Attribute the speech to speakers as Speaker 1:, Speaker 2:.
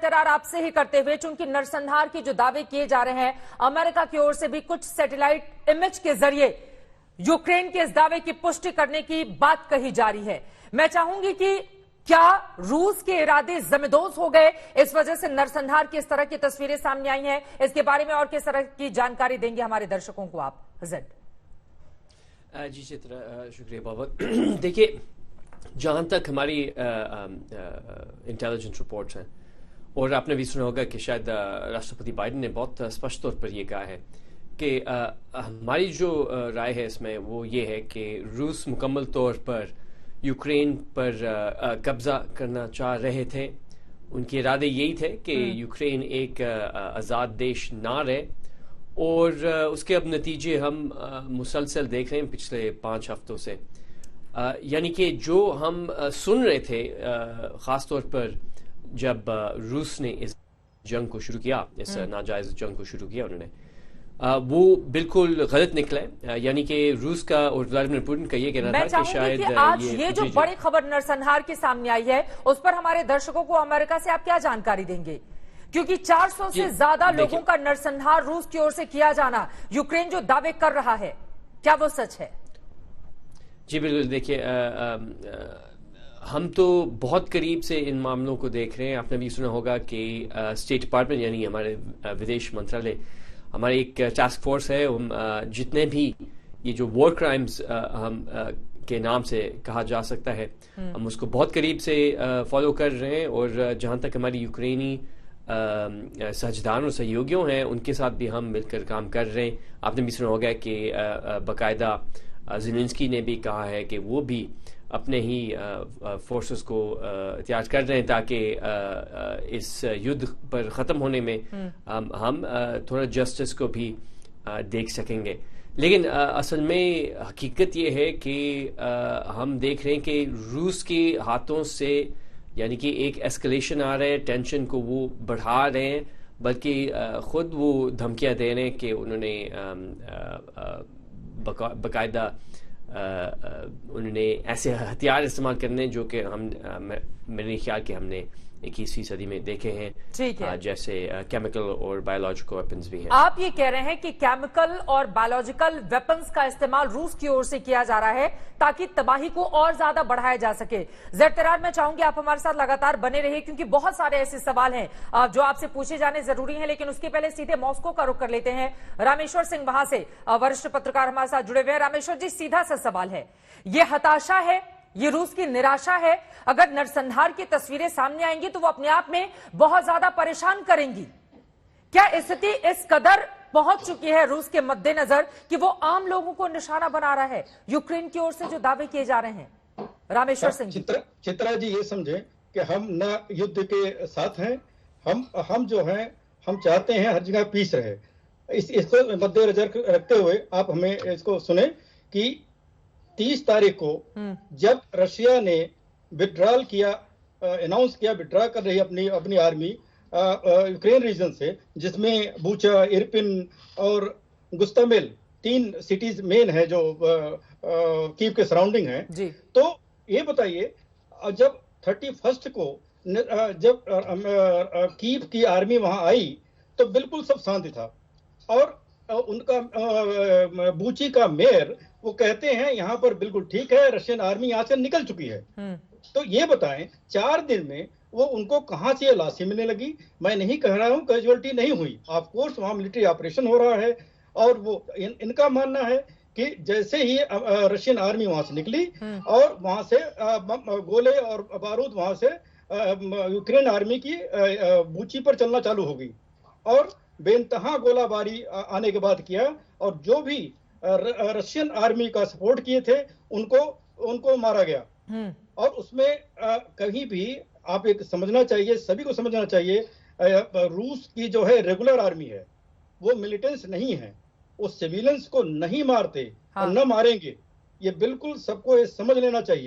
Speaker 1: जरतरार आपसे ही करते हुए, चूंकि नरसंहार के जो दावे किए जा रहे हैं अमेरिका की ओर से भी कुछ सैटेलाइट इमेज के जरिए यूक्रेन के इस दावे की पुष्टि करने की बात कही जा रही है, मैं चाहूंगी कि क्या रूस के इरादे जमींदोज हो गए, इस वजह से नरसंहार की इस तरह की तस्वीरें सामने आई हैं? इसके बारे में और किस तरह की जानकारी देंगे हमारे दर्शकों को आप? जेड
Speaker 2: जी चित्रा, शुक्रिया बहुत। देखिए, जहाँ तक हमारी इंटेलिजेंस रिपोर्ट्स हैं, और आपने भी सुना होगा कि शायद राष्ट्रपति बाइडेन ने बहुत स्पष्ट तौर पर यह कहा है कि हमारी जो राय है इसमें वो ये है कि रूस मुकम्मल तौर पर यूक्रेन पर कब्जा करना चाह रहे थे। उनके इरादे यही थे कि यूक्रेन एक आज़ाद देश ना रहे, और उसके अब नतीजे हम मुसलसल देख रहे हैं पिछले 5 हफ्तों से। यानी कि जो हम सुन रहे थे, ख़ास तौर पर जब रूस ने इस जंग को शुरू किया, इस नाजायज़ जंग को शुरू किया उन्होंने, वो बिल्कुल गलत निकला। यानी कि रूस का और व्लादिमीर पुतिन का ये कहना था कि शायद
Speaker 1: कि आज ये जो बड़ी खबर नरसंहार की सामने आई है, उस पर हमारे दर्शकों को अमेरिका से आप क्या जानकारी देंगे? क्योंकि 400 से ज्यादा लोगों का नरसंहार रूस की ओर से किया जाना, यूक्रेन जो दावे कर रहा है, क्या वो सच है?
Speaker 2: जी बिल्कुल। देखिए, हम तो बहुत करीब से इन मामलों को देख रहे हैं। आपने भी सुना होगा कि स्टेट डिपार्टमेंट यानी हमारे विदेश मंत्रालय, हमारी एक टास्क फोर्स है, हम जितने भी ये जो वॉर क्राइम्स हम के नाम से कहा जा सकता है, हम उसको बहुत करीब से फॉलो कर रहे हैं। और जहाँ तक हमारी यूक्रेनी साझेदार और सहयोगियों हैं, उनके साथ भी हम मिलकर काम कर रहे हैं। आपने भी सुना होगा कि बाकायदा ज़ेलेंस्की ने भी कहा है कि वो भी अपने ही फोर्सेस को तैयार कर रहे हैं ताकि इस युद्ध पर ख़त्म होने में हम थोड़ा जस्टिस को भी देख सकेंगे। लेकिन असल में हकीकत ये है कि हम देख रहे हैं कि रूस के हाथों से यानी कि एक एस्केलेशन आ रहा है, टेंशन को वो बढ़ा रहे हैं, बल्कि ख़ुद वो धमकियां दे रहे हैं कि उन्होंने बाकायदा उन्होंने ऐसे हथियार इस्तेमाल करने जो कि हम मेरे ख्याल कि हमने 21वीं सदी में देखे हैं।
Speaker 1: ठीक है।
Speaker 2: जैसे केमिकल और बायोलॉजिकल वेपन्स भी हैं।
Speaker 1: आप ये कह रहे हैं कि केमिकल और बायोलॉजिकल वेपन्स का इस्तेमाल रूस की ओर से किया जा रहा है ताकि तबाही को और ज्यादा बढ़ाया जा सके। ज़रतरार, मैं चाहूंगी आप हमारे साथ लगातार बने रहिए, क्योंकि बहुत सारे ऐसे सवाल हैं जो आपसे पूछे जाने जरूरी हैं। लेकिन उसके पहले सीधे मॉस्को का रुख कर लेते हैं। रामेश्वर सिंह वहां से वरिष्ठ पत्रकार हमारे साथ जुड़े हुए हैं। रामेश्वर जी, सीधा सा सवाल है, ये हताशा है, ये रूस की निराशा है? अगर नरसंहार की तस्वीरें सामने आएंगी तो वो अपने आप में बहुत ज्यादा परेशान करेंगी। क्या स्थिति इस कदर पहुंच चुकी है रूस के मद्देनजर कि वो आम लोगों को निशाना बना रहा है यूक्रेन की ओर से जो दावे किए जा रहे हैं? रामेश्वर सिंह जी।
Speaker 3: चित्रा जी, ये समझे कि हम न युद्ध के साथ हैं, हम जो हैं, हम चाहते हैं हर जगह पीस रहे। इसको मद्देनजर रखते हुए आप हमें इसको सुने कि 30 तारीख को जब रशिया ने विड्रॉल किया, अनाउंस किया विड्रॉ कर रही अपनी आर्मी यूक्रेन रीजन से, जिसमें बूचा, इरपिन और गुस्तामेल 3 सिटीज मेन है जो कीव के सराउंडिंग है। तो ये बताइए, जब 31 को जब कीव की आर्मी वहां आई तो बिल्कुल सब शांति था, और उनका बूची का मेयर वो कहते हैं यहाँ पर बिल्कुल ठीक है, रशियन आर्मी यहाँ से निकल चुकी है। तो ये बताएं, 4 दिन में वो उनको कहां से लाशी मिलने लगी? मैं नहीं कह रहा हूं कैजुअलिटी नहीं हुई, ऑफ कोर्स वहां मिलिट्री ऑपरेशन हो रहा है, और वो इनका मानना है कि जैसे ही रशियन आर्मी वहां से निकली और वहां से गोले और बारूद वहां से यूक्रेन आर्मी की बूची पर चलना चालू हो गई, और बेइंतहा गोलाबारी आने के बाद किया, और जो भी रशियन आर्मी का सपोर्ट किए थे उनको मारा गया। और उसमें कहीं भी आप एक समझना चाहिए, सभी को समझना चाहिए, रूस की जो है रेगुलर आर्मी है, वो मिलिटेंट्स नहीं है, वो सिविलियंस को नहीं मारते और न मारेंगे। ये बिल्कुल सबको समझ लेना चाहिए।